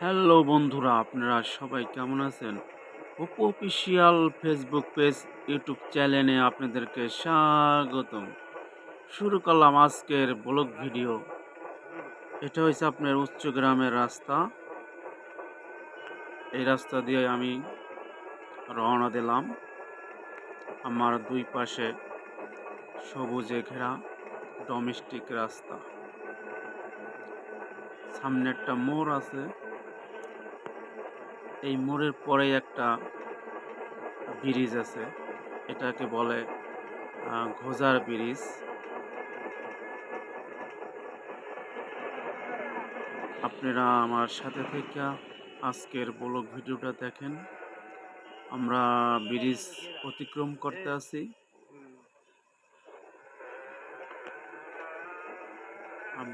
Hello বন্ধুরা, আপনারা সবাই কেমন আছেন? Apu official Facebook page, YouTube চ্যানেলে আপনাদেরকে স্বাগতম। শুরু করলাম আজকের ব্লগ ভিডিও। এটা হচ্ছে আপনার উচ্চ গ্রামের রাস্তা। এই রাস্তা দিয়ে আমি রওনা দিলাম। আমার দুই পাশে সবুজে ঘেরা ডোমেস্টিক রাস্তা। সামনে একটা মোড় আছে। এই মোড়ের পরে একটা ব্রিজ আছে। এটাকে বলে ঘোজার ব্রিজ। আপনারা আমার সাথে থেকে আজকের ব্লগ ভিডিওটা দেখেন। আমরা ব্রিজ অতিক্রম করতে আছি।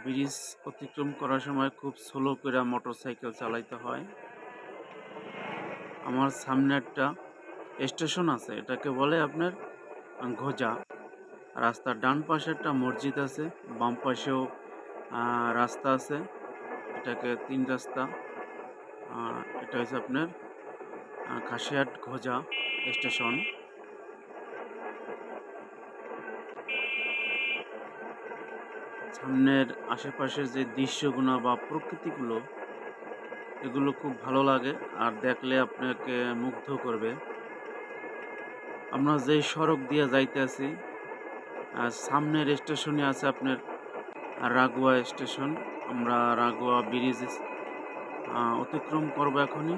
ব্রিজ অতিক্রম করার সময় খুব স্লো করে মোটরসাইকেল চালাইতে হয়। আমার সামনে একটা স্টেশন আছে, এটাকে বলে আপনার ঘোজা। রাস্তার ডান পাশে একটা মসজিদ আছে, বাম পাশেও রাস্তা আছে। এটাকে তিন রাস্তা। এটা হচ্ছে আপনার খাসিয়াট ঘোজা স্টেশন। সামনের আশেপাশের যে দৃশ্যগুলো বা প্রকৃতিগুলো, এগুলো খুব ভালো লাগে আর দেখলে আপনাকে মুগ্ধ করবে। আমরা যেই সড়ক দিয়ে যাইতে আছি, সামনের স্টেশনে আছে আপনার রাগুয়া স্টেশন। আমরা রাগুয়া ব্রিজ অতিক্রম করব এখনই।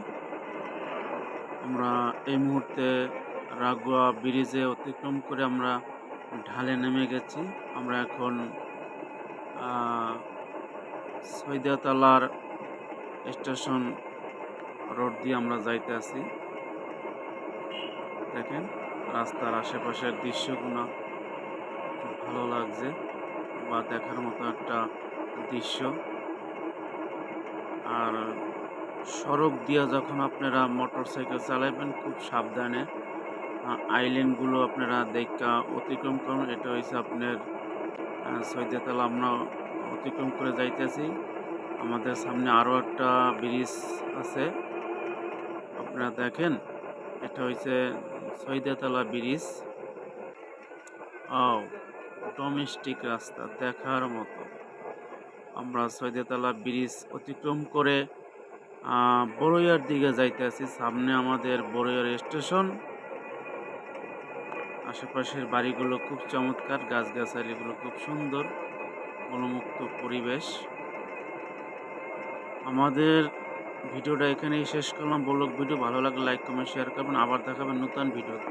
আমরা এই মুহূর্তে রাগুয়া ব্রিজে অতিক্রম করে আমরা ঢালে নেমে গেছি। আমরা এখন সৈয়দাতালার স্টেশন রোড দিয়ে আমরা যাইতে আছি। দেখেন রাস্তার আশেপাশের দৃশ্যগুলো খুব ভালো লাগছে বা দেখার মতো একটা দৃশ্য। আর সড়ক দিয়ে যখন আপনারা মোটরসাইকেল চালাবেন খুব সাবধানে আইল্যান্ডগুলো আপনারা দেখা অতিক্রম করুন। এটা হচ্ছে আপনার সৈয়দাতালা আমরা অতিক্রম করে যাইতেছি। আমাদের সামনে আরও একটা ব্রিজ আছে, আপনারা দেখেন। এটা হচ্ছে সৈয়দাতালা ব্রিজ। ডোমেস্টিক রাস্তা দেখার মতো। আমরা সৈয়দাতালা ব্রিজ অতিক্রম করে বড়ইয়ার দিকে যাইতে আছি। সামনে আমাদের বড়ইয়ার স্টেশন। আশেপাশের বাড়িগুলো খুব চমৎকার, গাছগাছালিগুলো খুব সুন্দর, মনোমুগ্ধ পরিবেশ। আমাদের ভিডিওটা এখানেই শেষ করলাম। ব্লগ ভিডিও ভালো লাগলে লাইক কমেন্ট শেয়ার করবেন। আবার দেখাবেন নতুন ভিডিওতে।